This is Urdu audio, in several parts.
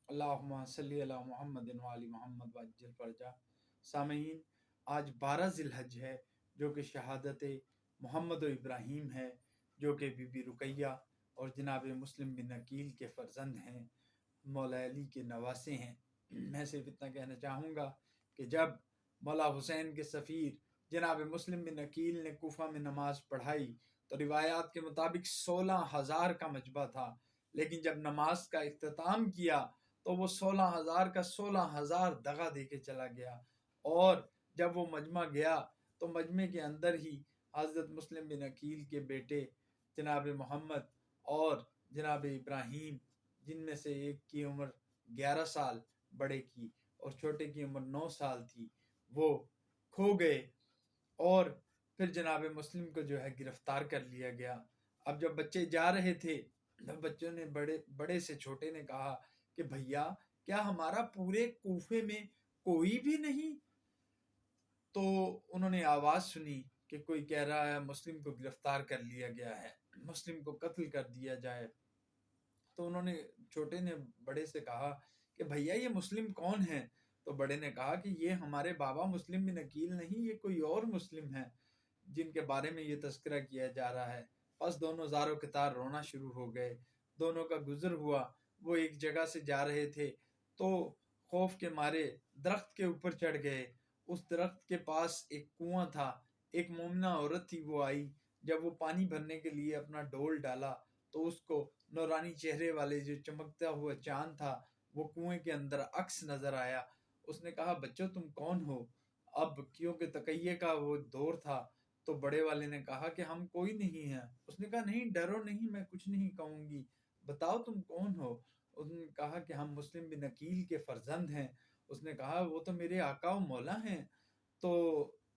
اللہم صلی علی محمد وعلی محمد وعجل فرجہ۔ سامعین، آج 12 ذی الحج ہے، جو کہ شہادت محمد و ابراہیم ہے، جو کہ بی بی رقیہ اور جناب مسلم بن عقیل کے فرزند ہیں، مولا علی کے نواسے ہیں۔ میں صرف اتنا کہنا چاہوں گا کہ جب مولا حسین کے سفیر جناب مسلم بن عقیل نے کوفہ میں نماز پڑھائی تو روایات کے مطابق 16,000 کا مجمع تھا، لیکن جب نماز کا اختتام کیا تو وہ 16,000 کا 16,000 دغا دے کے چلا گیا، اور جب وہ مجمع گیا تو مجمع کے اندر ہی حضرت مسلم بن عقیل کے بیٹے جناب محمد اور جناب ابراہیم، جن میں سے ایک کی عمر 11 سال بڑے کی اور چھوٹے کی عمر 9 سال تھی، وہ کھو گئے، اور پھر جناب مسلم کو جو ہے گرفتار کر لیا گیا۔ اب جب بچے جا رہے تھے، بچوں نے بڑے سے چھوٹے نے کہا کہ بھیا، کیا ہمارا پورے کوفے میں کوئی بھی نہیں؟ تو انہوں نے آواز سنی کہ کوئی کہہ رہا ہے مسلم کو گرفتار کر لیا گیا ہے، مسلم کو قتل کر دیا جائے۔ تو انہوں نے چھوٹے نے بڑے سے کہا کہ بھیا، یہ مسلم کون ہے؟ تو بڑے نے کہا کہ یہ ہمارے بابا مسلم بن عقیل نہیں، یہ کوئی اور مسلم ہے جن کے بارے میں یہ تذکرہ کیا جا رہا ہے۔ پس دونوں زار و قطار رونا شروع ہو گئے۔ دونوں کا گزر ہوا، وہ ایک جگہ سے جا رہے تھے تو خوف کے مارے درخت کے اوپر چڑھ گئے۔ اس درخت کے پاس ایک کنواں تھا، ایک مومنہ عورت تھی، وہ آئی۔ جب وہ پانی بھرنے کے لیے اپنا ڈول ڈالا تو اس کو نورانی چہرے والے جو چمکتا ہوا چاند تھا وہ کنویں کے اندر عکس نظر آیا۔ اس نے کہا بچوں، تم کون ہو؟ اب کیونکہ تقیے کا وہ دور تھا تو بڑے والے نے کہا کہ ہم کوئی نہیں ہیں۔ اس نے کہا نہیں، ڈرو نہیں، میں کچھ نہیں کہوں گی، بتاؤ تم کون ہو؟ اس نے کہا کہ ہم مسلم بن عقیل کے فرزند ہیں۔ اس نے کہا وہ تو میرے آقا و مولا ہیں، تو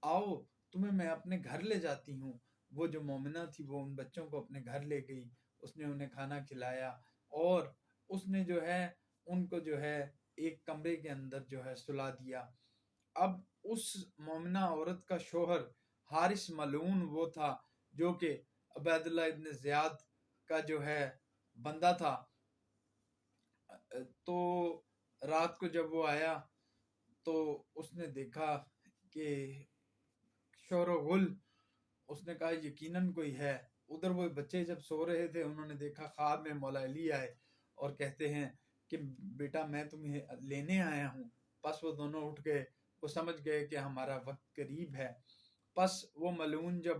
آؤ تمہیں میں اپنے گھر لے جاتی ہوں۔ وہ جو مومنہ تھی وہ ان بچوں کو اپنے گھر لے گئی، اس نے انہیں کھانا کھلایا، اور اس نے جو ہے ان کو جو ہے ایک کمرے کے اندر جو ہے سلا دیا۔ اب اس مومنہ عورت کا شوہر حارث ملعون وہ تھا جو کہ عبید اللہ ابن زیاد کا جو ہے بندہ تھا۔ تو رات کو جب وہ آیا تو اس نے دیکھا کہ شور و غل، اس نے کہا یقیناً کوئی ہے۔ ادھر وہ بچے جب سو رہے تھے، انہوں نے دیکھا خواب میں مولا علی آئے اور کہتے ہیں کہ بیٹا میں تمہیں لینے آیا ہوں۔ پس وہ دونوں اٹھ گئے، وہ سمجھ گئے کہ ہمارا وقت قریب ہے۔ پس وہ ملعون جب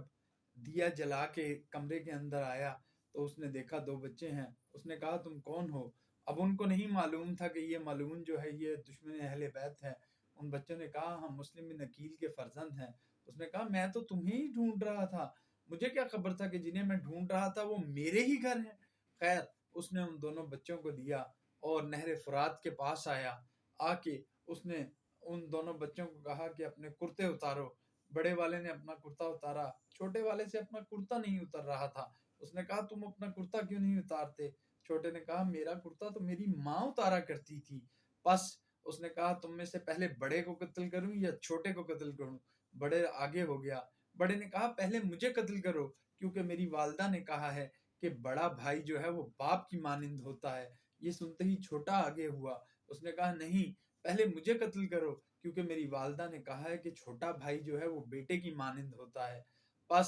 دیا جلا کے کمرے کے اندر آیا تو اس نے دیکھا 2 بچے ہیں۔ اس نے کہا تم کون ہو؟ اب ان کو نہیں معلوم تھا کہ یہ ملعون جو ہے یہ دشمن اہل بیت ہے۔ ان بچوں نے کہا ہم مسلم بن عقیل کے فرزند ہیں۔ اس نے کہا میں تو تمہیں ہی ڈھونڈ رہا تھا، مجھے کیا خبر تھا کہ جنہیں میں ڈھونڈ رہا تھا وہ میرے ہی گھر ہیں۔ خیر، اس نے ان دونوں بچوں کو لیا اور نہر فرات کے پاس آیا۔ آ کے اس نے ان دونوں بچوں کو کہا کہ اپنے کرتے اتارو۔ بڑے والے نے اپنا کرتا اتارا، چھوٹے والے سے اپنا کرتا نہیں اتر رہا تھا۔ اس نے کہا تم اپنا کرتا کیوں نہیں اتارتے؟ چھوٹے نے کہا میرا کرتا تو میری ماں اتارا کرتی تھی۔ پس اس نے کہا تم میں سے پہلے بڑے کو قتل کروں یا چھوٹے کو قتل کروں؟ بڑے آگے ہو گیا۔ بڑے نے کہا پہلے مجھے قتل کرو، کیونکہ میری والدہ نے کہا ہے کہ بڑا بھائی جو ہے وہ باپ کی مانند ہوتا ہے۔ یہ سنتے ہی چھوٹا آگے ہوا۔ اس نے کہا نہیں، پہلے مجھے قتل کرو، کیونکہ میری والدہ نے کہا ہے کہ چھوٹا بھائی جو ہے وہ بیٹے کی مانند ہوتا ہے۔ پس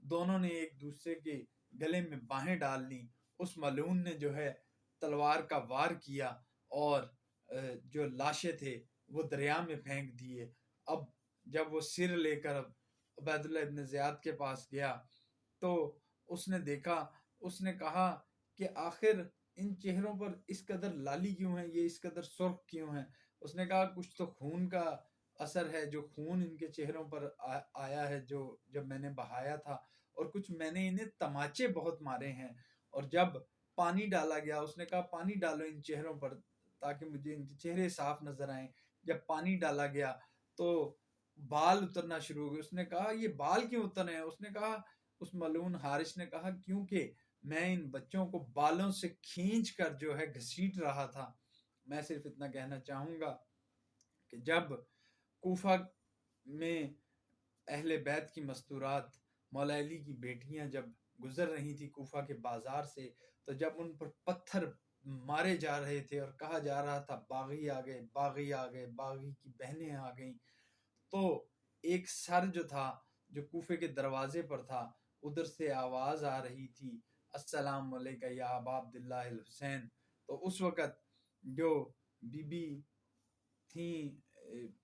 دونوں نے ایک دوسرے کے گلے میں باہیں ڈال لیں۔ اس ملعون نے جو ہے تلوار کا وار کیا اور جو لاشیں تھے وہ دریا میں پھینک دیے۔ اب جب وہ سر لے کر عبید اللہ ابن زیاد کے پاس گیا تو اس نے دیکھا، اس نے کہا کہ آخر ان چہروں پر اس قدر لالی کیوں ہے، یہ اس قدر سرخ کیوں ہیں؟ اس نے کہا کچھ تو خون کا اثر ہے، جو خون ان کے چہروں پر آیا ہے جو جب میں نے بہایا تھا، اور کچھ میں نے انہیں تماچے بہت مارے ہیں۔ اور جب پانی ڈالا گیا، اس نے کہا پانی ڈالو ان چہروں پر تاکہ مجھے ان کے چہرے صاف نظر آئیں۔ جب پانی ڈالا گیا تو بال اترنا شروع ہو گئے۔ اس نے کہا یہ بال کیوں اتر رہے ہیں؟ اس نے کہا، اس ملعون حارث نے کہا کیونکہ میں ان بچوں کو بالوں سے کھینچ کر جو ہے گھسیٹ رہا تھا۔ میں صرف اتنا کہنا چاہوں گا کہ جب کوفہ میں اہل بیت کی مستورات، مولا علی کی بیٹیاں جب گزر رہی تھی کوفہ کے بازار سے، تو جب ان پر پتھر مارے جا رہے تھے اور کہا جا رہا تھا باغی آ گئے، باغی آ گئے، باغی کی بہنیں آ گئیں، تو ایک سر جو تھا جو کوفے کے دروازے پر تھا، ادھر سے آواز آ رہی تھی السلام علیکم یا ابا عبداللہ الحسین۔ تو اس وقت جو بی بی تھیں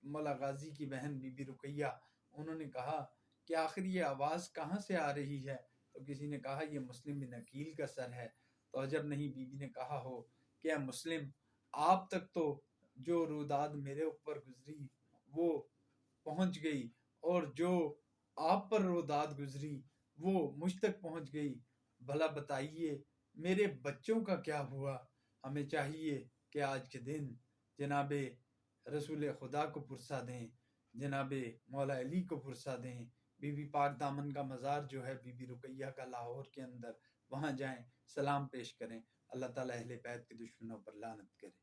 مولا غازی کی بہن بی بی رقیہ، انہوں نے کہا کہ آخر یہ آواز کہاں سے آ رہی ہے؟ تو کسی نے کہا یہ مسلم بن عقیل کا سر ہے۔ تو عجب نہیں بی بی نے کہا ہو کہ اے مسلم، آپ تک تو جو روداد میرے اوپر گزری وہ پہنچ گئی، اور جو آپ پر روداد گزری وہ مجھ تک پہنچ گئی، بھلا بتائیے میرے بچوں کا کیا ہوا؟ ہمیں چاہیے کہ آج کے دن جناب رسول خدا کو پرسا دیں، جناب مولا علی کو پرسا دیں، بی بی پاک دامن کا مزار جو ہے بی بی رقیہ کا لاہور کے اندر، وہاں جائیں، سلام پیش کریں۔ اللہ تعالیٰ اہل بیت کے دشمنوں پر لعنت کرے۔